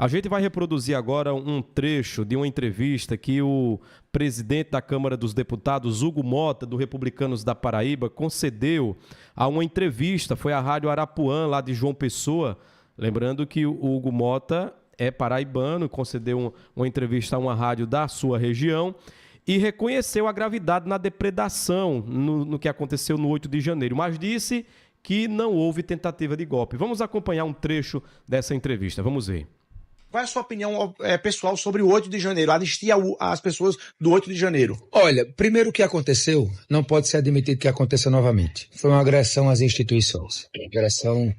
A gente vai reproduzir agora um trecho de uma entrevista que o presidente da Câmara dos Deputados, Hugo Mota, do Republicanos da Paraíba, concedeu a uma entrevista. Foi à Rádio Arapuã, lá de João Pessoa. Lembrando que o Hugo Mota é paraibano, concedeu uma entrevista a uma rádio da sua região e reconheceu a gravidade na depredação no que aconteceu no 8 de janeiro, mas disse que não houve tentativa de golpe. Vamos acompanhar um trecho dessa entrevista, vamos ver. Qual é a sua opinião pessoal sobre o 8 de janeiro, a anistia às pessoas do 8 de janeiro? Olha, primeiro o que aconteceu não pode ser admitido que aconteça novamente. Foi uma agressão às instituições, uma agressão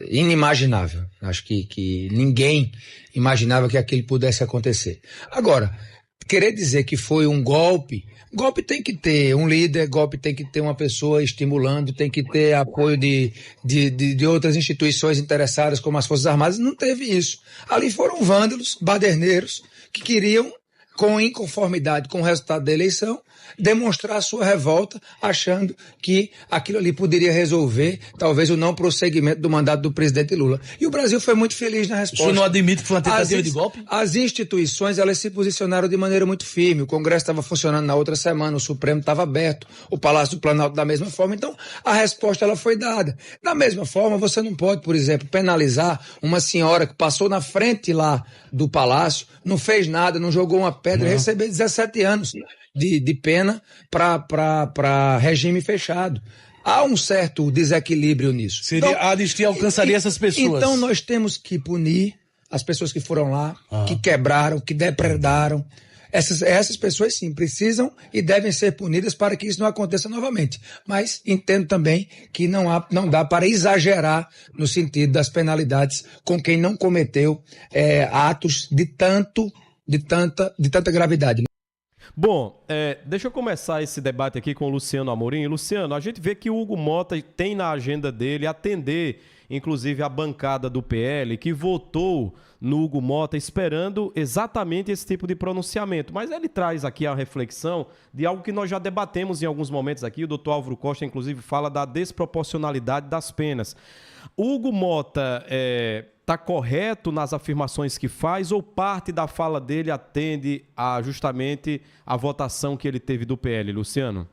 inimaginável. Acho que ninguém imaginava que aquilo pudesse acontecer. Agora, querer dizer que foi um golpe tem que ter um líder, golpe tem que ter uma pessoa estimulando, tem que ter apoio de outras instituições interessadas, como as Forças Armadas. Não teve isso. Ali foram vândalos, baderneiros, que queriam, com inconformidade com o resultado da eleição, demonstrar sua revolta, achando que aquilo ali poderia resolver, talvez, o não prosseguimento do mandato do presidente Lula. E o Brasil foi muito feliz na resposta. O senhor não admite que foi uma tentativa de golpe? As instituições, elas se posicionaram de maneira muito firme. O Congresso estava funcionando na outra semana, o Supremo estava aberto, o Palácio do Planalto da mesma forma. Então, a resposta ela foi dada. Da mesma forma, você não pode, por exemplo, penalizar uma senhora que passou na frente lá do Palácio, não fez nada, não jogou uma pedra, receber 17 anos de pena para regime fechado. Há um certo desequilíbrio nisso. A anistia alcançaria essas pessoas. Então nós temos que punir as pessoas que foram lá, que quebraram, que depredaram. Essas pessoas, sim, precisam e devem ser punidas para que isso não aconteça novamente. Mas entendo também que não dá para exagerar no sentido das penalidades com quem não cometeu atos de tanta gravidade. Bom, deixa eu começar esse debate aqui com o Luciano Amorim. Luciano, a gente vê que o Hugo Mota tem na agenda dele atender, inclusive, a bancada do PL, que votou no Hugo Mota esperando exatamente esse tipo de pronunciamento. Mas ele traz aqui a reflexão de algo que nós já debatemos em alguns momentos aqui. O doutor Álvaro Costa, inclusive, fala da desproporcionalidade das penas. O Hugo Mota está correto nas afirmações que faz ou parte da fala dele atende justamente a votação que ele teve do PL, Luciano?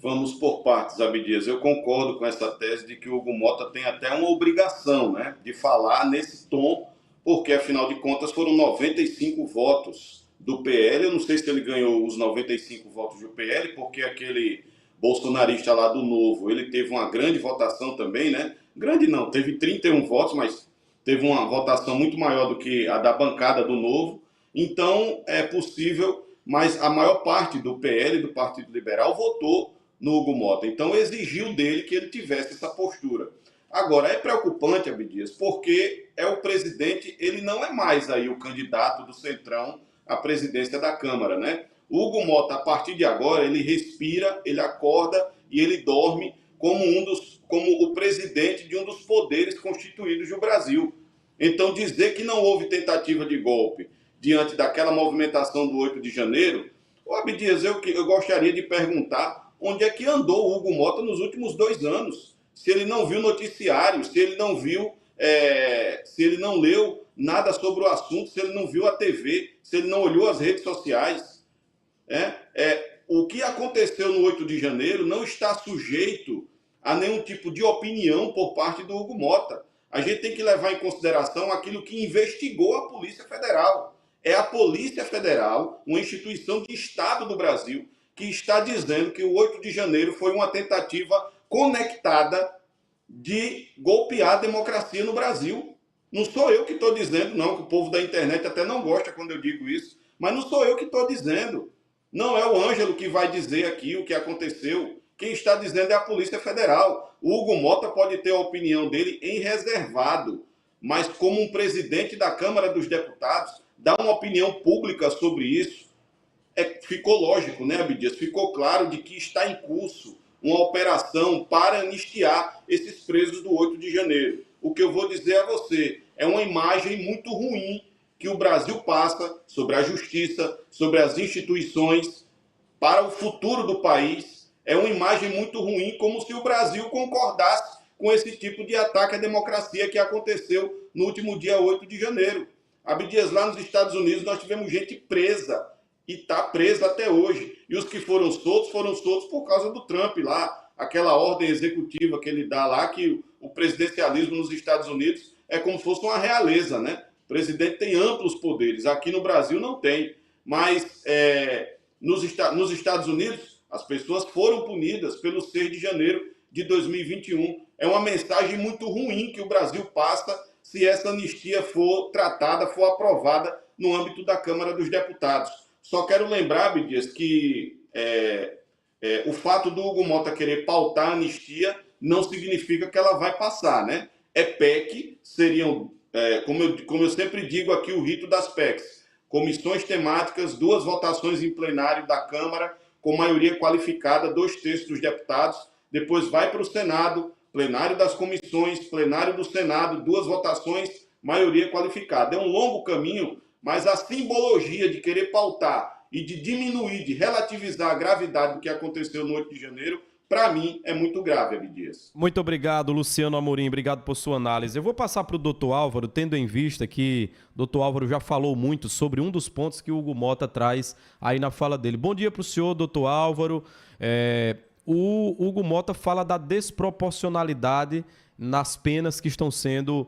Vamos por partes, Abdias. Eu concordo com essa tese de que o Hugo Mota tem até uma obrigação, né, de falar nesse tom, porque, afinal de contas, foram 95 votos do PL. Eu não sei se ele ganhou os 95 votos do PL, porque aquele bolsonarista lá do Novo, ele teve uma grande votação também, né? Grande não, teve 31 votos, mas teve uma votação muito maior do que a da bancada do Novo. Então, é possível, mas a maior parte do PL, do Partido Liberal, votou no Hugo Mota. Então, exigiu dele que ele tivesse essa postura. Agora, é preocupante, Abdias, porque o presidente, ele não é mais aí o candidato do Centrão à presidência da Câmara, né? O Hugo Mota, a partir de agora, ele respira, ele acorda e ele dorme como o presidente de um dos poderes constituídos do Brasil. Então, dizer que não houve tentativa de golpe diante daquela movimentação do 8 de janeiro, Abdias, eu gostaria de perguntar onde é que andou o Hugo Mota nos últimos 2 anos. Se ele não viu noticiário, se ele não viu, se ele não leu nada sobre o assunto, se ele não viu a TV, se ele não olhou as redes sociais. O que aconteceu no 8 de janeiro não está sujeito a nenhum tipo de opinião por parte do Hugo Mota. A gente tem que levar em consideração aquilo que investigou a Polícia Federal. É a Polícia Federal, uma instituição de Estado do Brasil, que está dizendo que o 8 de janeiro foi uma tentativa conectada de golpear a democracia no Brasil. Não sou eu que estou dizendo, não, que o povo da internet até não gosta quando eu digo isso, mas não sou eu que estou dizendo. Não é o Ângelo que vai dizer aqui o que aconteceu. Quem está dizendo é a Polícia Federal. O Hugo Mota pode ter a opinião dele em reservado, mas como um presidente da Câmara dos Deputados, dar uma opinião pública sobre isso, ficou lógico, né, Abdias? Ficou claro de que está em curso uma operação para anistiar esses presos do 8 de janeiro. O que eu vou dizer a você é uma imagem muito ruim que o Brasil passa sobre a justiça, sobre as instituições, para o futuro do país. É uma imagem muito ruim, como se o Brasil concordasse com esse tipo de ataque à democracia que aconteceu no último dia 8 de janeiro. Abdias, lá nos Estados Unidos nós tivemos gente presa e está presa até hoje. E os que foram soltos por causa do Trump lá, aquela ordem executiva que ele dá lá, que o presidencialismo nos Estados Unidos é como se fosse uma realeza, né? O presidente tem amplos poderes. Aqui no Brasil não tem. Mas nos Estados Unidos, as pessoas foram punidas pelo 6 de janeiro de 2021. É uma mensagem muito ruim que o Brasil passa se essa anistia for tratada, for aprovada no âmbito da Câmara dos Deputados. Só quero lembrar, Abdias, que o fato do Hugo Mota querer pautar a anistia não significa que ela vai passar, né? É PEC, seriam, como eu sempre digo aqui, o rito das PECs. Comissões temáticas, 2 votações em plenário da Câmara, com maioria qualificada, 2/3 dos deputados, depois vai para o Senado, plenário das comissões, plenário do Senado, 2 votações, maioria qualificada. É um longo caminho, mas a simbologia de querer pautar e de diminuir, de relativizar a gravidade do que aconteceu no 8 de janeiro, para mim, é muito grave, Abdias. Muito obrigado, Luciano Amorim. Obrigado por sua análise. Eu vou passar para o doutor Álvaro, tendo em vista que o doutor Álvaro já falou muito sobre um dos pontos que o Hugo Mota traz aí na fala dele. Bom dia para o senhor, doutor Álvaro. O Hugo Mota fala da desproporcionalidade nas penas que estão sendo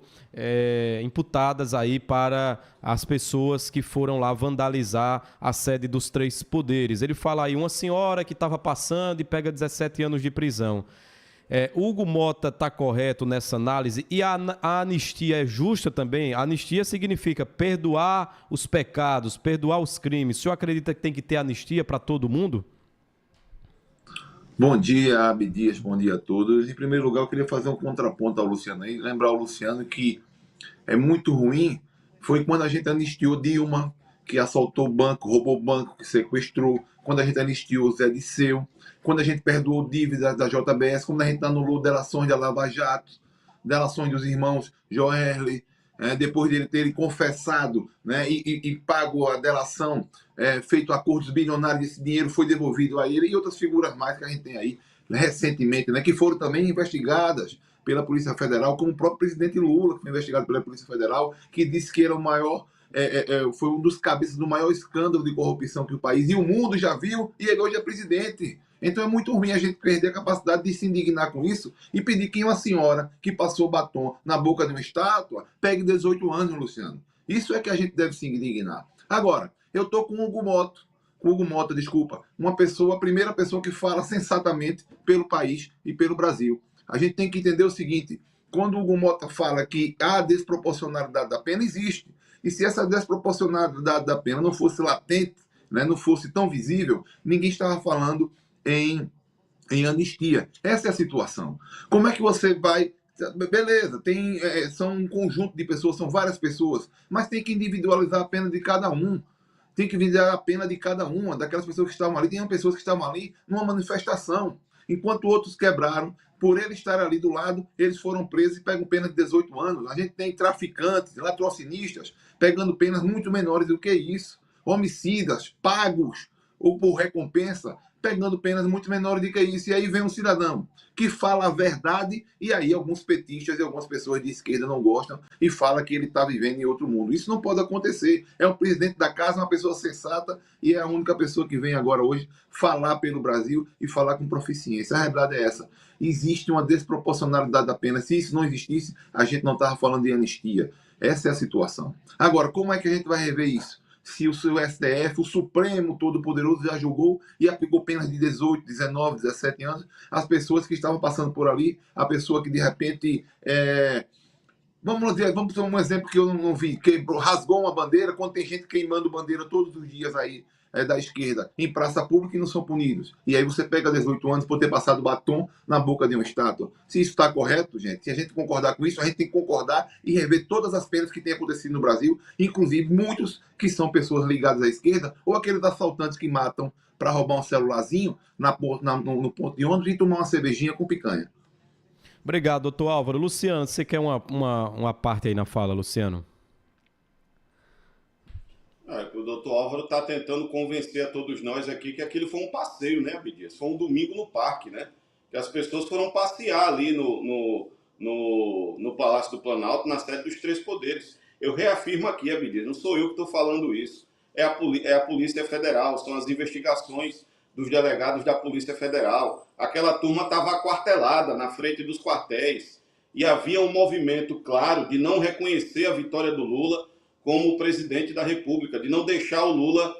imputadas aí para as pessoas que foram lá vandalizar a sede dos 3 poderes. Ele fala aí, uma senhora que estava passando e pega 17 anos de prisão. Hugo Mota está correto nessa análise? E a anistia é justa também? A anistia significa perdoar os pecados, perdoar os crimes. O senhor acredita que tem que ter anistia para todo mundo? Bom dia, Abdias, bom dia a todos. Em primeiro lugar, eu queria fazer um contraponto ao Luciano aí, lembrar ao Luciano que é muito ruim, foi quando a gente anistiou Dilma, que assaltou o banco, roubou o banco, que sequestrou, quando a gente anistiou Zé Disseu, quando a gente perdoou dívidas da JBS, quando a gente anulou delações da Lava Jato, delações dos irmãos Joerle, depois de ele terem confessado, né, e pago a delação, feito acordos bilionários, esse dinheiro foi devolvido a ele, e outras figuras mais que a gente tem aí recentemente, né, que foram também investigadas pela Polícia Federal, como o próprio presidente Lula, que foi investigado pela Polícia Federal, que disse que era o maior, foi um dos cabeças do maior escândalo de corrupção que o país e o mundo já viu, e ele hoje é presidente. Então é muito ruim a gente perder a capacidade de se indignar com isso e pedir que uma senhora que passou batom na boca de uma estátua pegue 18 anos, Luciano. Isso é que a gente deve se indignar. Agora, eu estou com o Hugo Mota, uma pessoa, a primeira pessoa que fala sensatamente pelo país e pelo Brasil. A gente tem que entender o seguinte, quando o Hugo Mota fala que a desproporcionalidade da pena existe, e se essa desproporcionalidade da pena não fosse latente, né, não fosse tão visível, ninguém estava falando em anistia. Essa é a situação. Como é que você vai... Beleza, são um conjunto de pessoas, são várias pessoas, mas tem que individualizar a pena de cada um. Tem que individualizar a pena de cada uma, daquelas pessoas que estavam ali. Tem pessoas que estavam ali numa manifestação, enquanto outros quebraram. Por ele estar ali do lado, eles foram presos e pegam pena de 18 anos. A gente tem traficantes, latrocinistas, pegando penas muito menores do que isso. Homicidas, pagos ou por recompensa, pegando penas muito menores do que isso. E aí vem um cidadão que fala a verdade, e aí alguns petistas e algumas pessoas de esquerda não gostam e fala que ele está vivendo em outro mundo. Isso não pode acontecer. É o presidente da casa, uma pessoa sensata, e é a única pessoa que vem agora hoje falar pelo Brasil e falar com proficiência. A verdade é essa. Existe uma desproporcionalidade da pena. Se isso não existisse, a gente não estava falando de anistia. Essa é a situação. Agora, como é que a gente vai rever isso? Se o seu STF, o Supremo Todo-Poderoso, já julgou e aplicou penas de 18, 19, 17 anos às pessoas que estavam passando por ali, a pessoa que de repente, vamos tomar um exemplo que eu não vi, rasgou uma bandeira, quando tem gente queimando bandeira todos os dias aí, da esquerda, em praça pública e não são punidos. E aí você pega 18 anos por ter passado batom na boca de uma estátua. Se isso está correto, gente, se a gente concordar com isso, a gente tem que concordar e rever todas as penas que têm acontecido no Brasil, inclusive muitos que são pessoas ligadas à esquerda, ou aqueles assaltantes que matam para roubar um celularzinho no ponto de ônibus e tomar uma cervejinha com picanha. Obrigado, doutor Álvaro. Luciano, você quer uma parte aí na fala, Luciano? O doutor Álvaro está tentando convencer a todos nós aqui que aquilo foi um passeio, né, Abdias? Foi um domingo no parque, né? Que as pessoas foram passear ali no Palácio do Planalto, na sede dos três poderes. Eu reafirmo aqui, Abdias, não sou eu que estou falando isso, é a Polícia Federal, são as investigações dos delegados da Polícia Federal. Aquela turma estava aquartelada na frente dos quartéis e havia um movimento claro de não reconhecer a vitória do Lula como presidente da República, de não deixar o Lula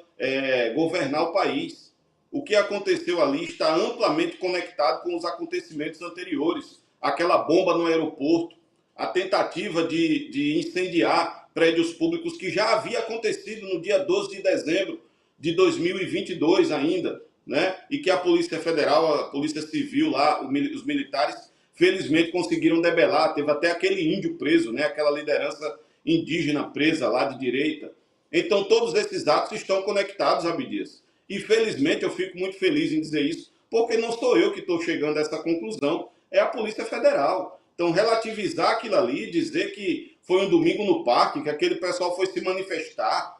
governar o país. O que aconteceu ali está amplamente conectado com os acontecimentos anteriores. Aquela bomba no aeroporto, a tentativa de incendiar prédios públicos que já havia acontecido no dia 12 de dezembro de 2022 ainda, né? E que a Polícia Federal, a Polícia Civil lá, os militares, felizmente conseguiram debelar. Teve até aquele índio preso, né? Aquela liderança indígena presa lá de direita. Então todos esses atos estão conectados, Abdias. E felizmente eu fico muito feliz em dizer isso, porque não sou eu que estou chegando a essa conclusão, é a Polícia Federal. Então relativizar aquilo ali, dizer que foi um domingo no parque, que aquele pessoal foi se manifestar,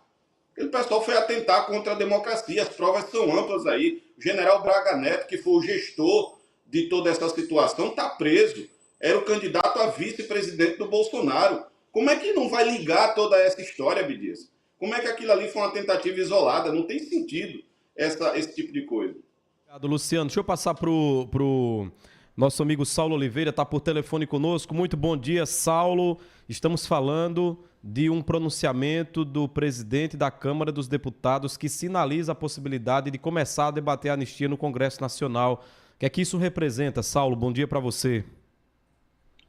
aquele pessoal foi atentar contra a democracia, as provas são amplas aí. O general Braga Neto, que foi o gestor de toda essa situação, está preso. Era o candidato a vice-presidente do Bolsonaro. Como é que não vai ligar toda essa história, Abdias? Como é que aquilo ali foi uma tentativa isolada? Não tem sentido esse tipo de coisa. Obrigado, Luciano. Deixa eu passar pro nosso amigo Saulo Oliveira, está por telefone conosco. Muito bom dia, Saulo. Estamos falando de um pronunciamento do presidente da Câmara dos Deputados que sinaliza a possibilidade de começar a debater a anistia no Congresso Nacional. O que é que isso representa, Saulo? Bom dia para você.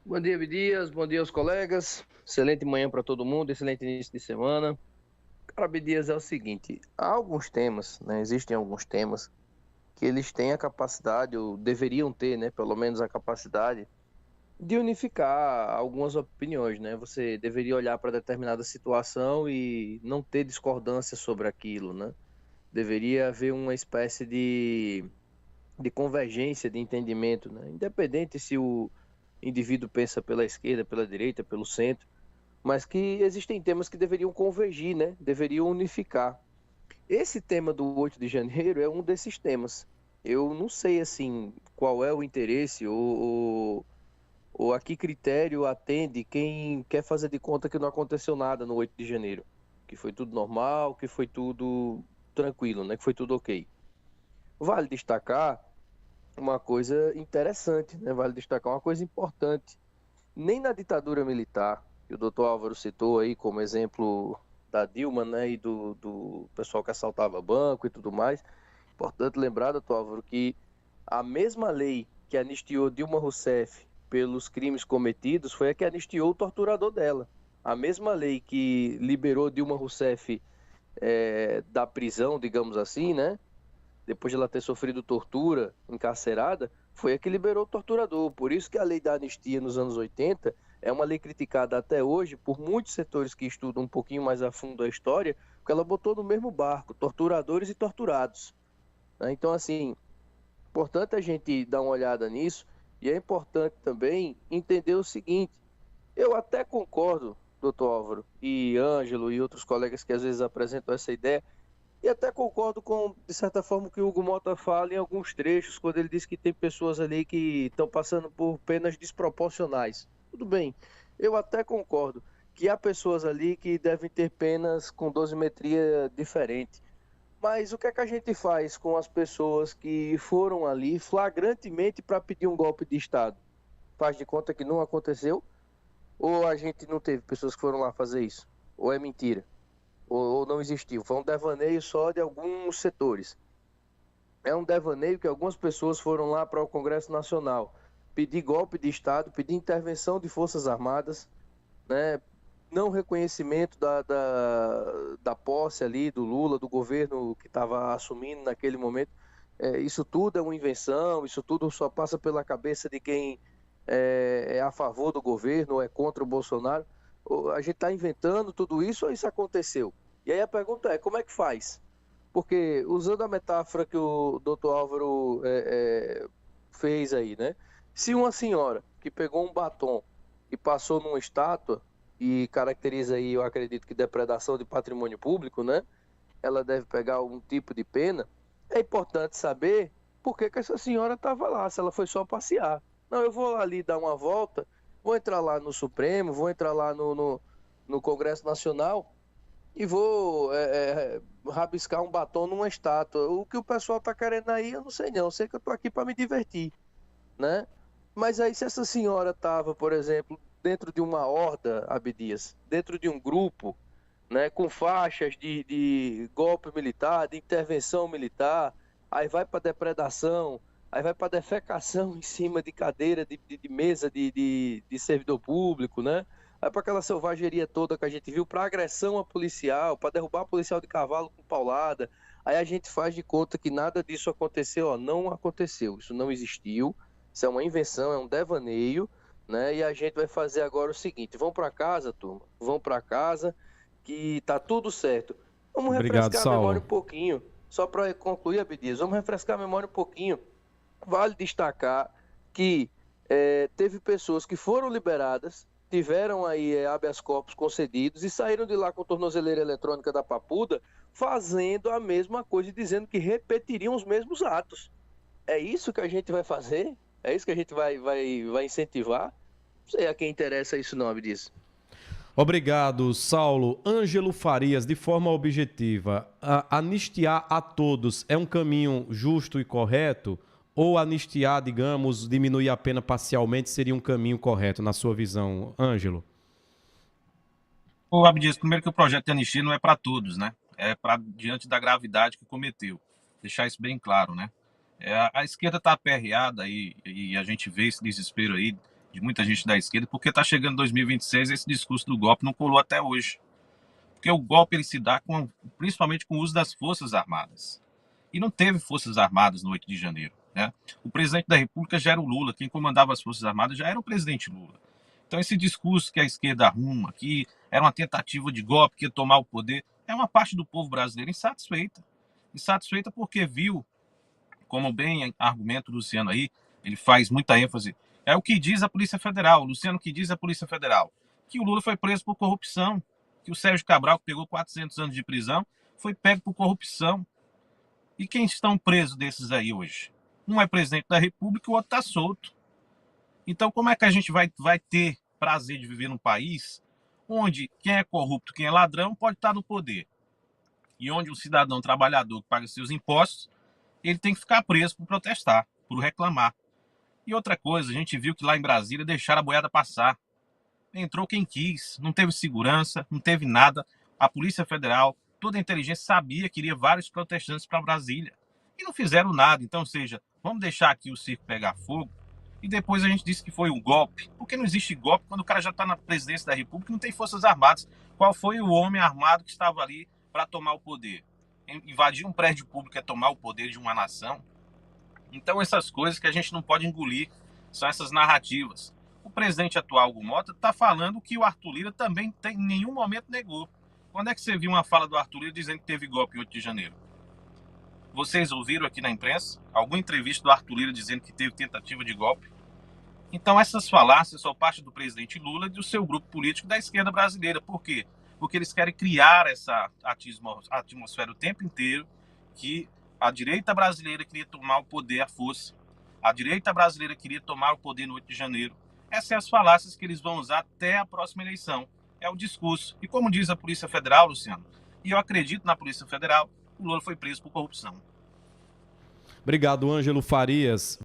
Bom dia, Abdias. Bom dia aos colegas. Excelente manhã para todo mundo, excelente início de semana. Cara, Abdias, é o seguinte, há alguns temas, né, existem alguns temas que eles têm a capacidade, ou deveriam ter, né, pelo menos a capacidade de unificar algumas opiniões, né? Você deveria olhar para determinada situação e não ter discordância sobre aquilo, né? Deveria haver uma espécie de convergência, de entendimento, né? Independente se o indivíduo pensa pela esquerda, pela direita, pelo centro, mas que existem temas que deveriam convergir, né? Deveriam unificar. Esse tema do 8 de janeiro é um desses temas. Eu não sei, assim, qual é o interesse ou a que critério atende quem quer fazer de conta que não aconteceu nada no 8 de janeiro. Que foi tudo normal, que foi tudo tranquilo, né? Que foi tudo ok. Vale destacar uma coisa interessante, né? Vale destacar uma coisa importante. Nem na ditadura militar, que o doutor Álvaro citou aí como exemplo da Dilma, né, e do pessoal que assaltava banco e tudo mais. Importante lembrar, doutor Álvaro, que a mesma lei que anistiou Dilma Rousseff pelos crimes cometidos foi a que anistiou o torturador dela. A mesma lei que liberou Dilma Rousseff da prisão, digamos assim, né, depois de ela ter sofrido tortura, encarcerada, foi a que liberou o torturador. Por isso que a lei da anistia nos anos 80 é uma lei criticada até hoje por muitos setores que estudam um pouquinho mais a fundo a história, porque ela botou no mesmo barco torturadores e torturados. Então, assim, importante a gente dar uma olhada nisso, e é importante também entender o seguinte: eu até concordo, doutor Álvaro, e Ângelo e outros colegas que às vezes apresentam essa ideia, e até concordo com, de certa forma, o que o Hugo Mota fala em alguns trechos, quando ele diz que tem pessoas ali que estão passando por penas desproporcionais. Tudo bem, eu até concordo que há pessoas ali que devem ter penas com dosimetria diferente. Mas o que é que a gente faz com as pessoas que foram ali flagrantemente para pedir um golpe de Estado? Faz de conta que não aconteceu? Ou a gente não teve pessoas que foram lá fazer isso? Ou é mentira? Ou não existiu? Foi um devaneio só de alguns setores. É um devaneio que algumas pessoas foram lá para o Congresso Nacional pedir golpe de Estado, pedir intervenção de Forças Armadas, né? Não reconhecimento da posse ali do Lula, do governo que estava assumindo naquele momento. Isso tudo é uma invenção, isso tudo só passa pela cabeça de quem é a favor do governo ou é contra o Bolsonaro. A gente está inventando tudo isso ou isso aconteceu? E aí a pergunta é, como é que faz? Porque, usando a metáfora que o doutor Álvaro fez aí, né? Se uma senhora que pegou um batom e passou numa estátua, e caracteriza aí, eu acredito que depredação de patrimônio público, né? Ela deve pegar algum tipo de pena. É importante saber por que essa senhora estava lá, se ela foi só passear. Não, eu vou ali dar uma volta vou entrar lá no Supremo, vou entrar lá no Congresso Nacional e vou rabiscar um batom numa estátua. O que o pessoal está querendo aí, eu não sei não. Eu sei que eu estou aqui para me divertir, né? Mas aí se essa senhora estava, por exemplo, dentro de uma horda, Abdias, dentro de um grupo, né, com faixas de golpe militar, de intervenção militar, aí vai para depredação, aí vai para defecação em cima de cadeira, de mesa de servidor público, né? Vai para aquela selvageria toda que a gente viu, para agressão a policial, para derrubar policial de cavalo com paulada. Aí a gente faz de conta que nada disso aconteceu. Ó, não aconteceu, isso não existiu, isso é uma invenção, é um devaneio, né? E a gente vai fazer agora o seguinte: vão para casa, turma, vão para casa, que tá tudo certo. Vamos Obrigado, refrescar a memória um Saulo. pouquinho, só para concluir, Abdias, vamos refrescar a memória um pouquinho. Vale destacar que teve pessoas que foram liberadas, tiveram aí habeas corpus concedidos e saíram de lá com tornozeleira eletrônica da Papuda, fazendo a mesma coisa e dizendo que repetiriam os mesmos atos. É isso que a gente vai fazer? É isso que a gente vai incentivar? Não sei a quem interessa isso não, Abdias. Obrigado, Saulo. Ângelo Farias, de forma objetiva, anistiar a todos é um caminho justo e correto? Ou anistiar, digamos, diminuir a pena parcialmente seria um caminho correto, na sua visão, Ângelo? O Abdias, primeiro que o projeto de anistia não é para todos, né? É para diante da gravidade que cometeu. Deixar isso bem claro, né? A esquerda está aperreada e a gente vê esse desespero aí de muita gente da esquerda, porque está chegando 2026 e esse discurso do golpe não colou até hoje. Porque o golpe ele se dá principalmente com o uso das Forças Armadas. E não teve Forças Armadas no 8 de janeiro. Né? O presidente da República já era o Lula, quem comandava as Forças Armadas já era o presidente Lula. Então esse discurso que a esquerda arruma, que era uma tentativa de golpe, que ia tomar o poder, é uma parte do povo brasileiro insatisfeita. Insatisfeita porque viu, como bem argumento do Luciano aí, ele faz muita ênfase, é o que diz a Polícia Federal, o Luciano que diz a Polícia Federal, que o Lula foi preso por corrupção, que o Sérgio Cabral, que pegou 400 anos de prisão, foi pego por corrupção. E quem estão presos desses aí hoje? Um é presidente da República e o outro está solto. Então como é que a gente vai ter prazer de viver num país onde quem é corrupto, quem é ladrão, pode estar no poder? E onde o cidadão trabalhador que paga seus impostos, ele tem que ficar preso por protestar, por reclamar. E outra coisa, a gente viu que lá em Brasília deixaram a boiada passar. Entrou quem quis, não teve segurança, não teve nada. A Polícia Federal, toda a inteligência sabia que iria vários protestantes para Brasília. E não fizeram nada. Então, ou seja, vamos deixar aqui o circo pegar fogo. E depois a gente disse que foi um golpe. Porque não existe golpe quando o cara já está na presidência da República e não tem Forças Armadas. Qual foi o homem armado que estava ali para tomar o poder? Invadir um prédio público é tomar o poder de uma nação? Então essas coisas que a gente não pode engolir são essas narrativas. O presidente atual, Hugo Mota, está falando que o Arthur Lira também em nenhum momento negou. Quando é que você viu uma fala do Arthur Lira dizendo que teve golpe em 8 de janeiro? Vocês ouviram aqui na imprensa alguma entrevista do Arthur Lira dizendo que teve tentativa de golpe? Então essas falácias são parte do presidente Lula e do seu grupo político da esquerda brasileira. Por quê? Porque eles querem criar essa atmosfera o tempo inteiro que a direita brasileira queria tomar o poder à força. A direita brasileira queria tomar o poder no 8 de janeiro. Essas são as falácias que eles vão usar até a próxima eleição. É o discurso. E como diz a Polícia Federal, Luciano, e eu acredito na Polícia Federal, o Lula foi preso por corrupção. Obrigado, Ângelo Farias.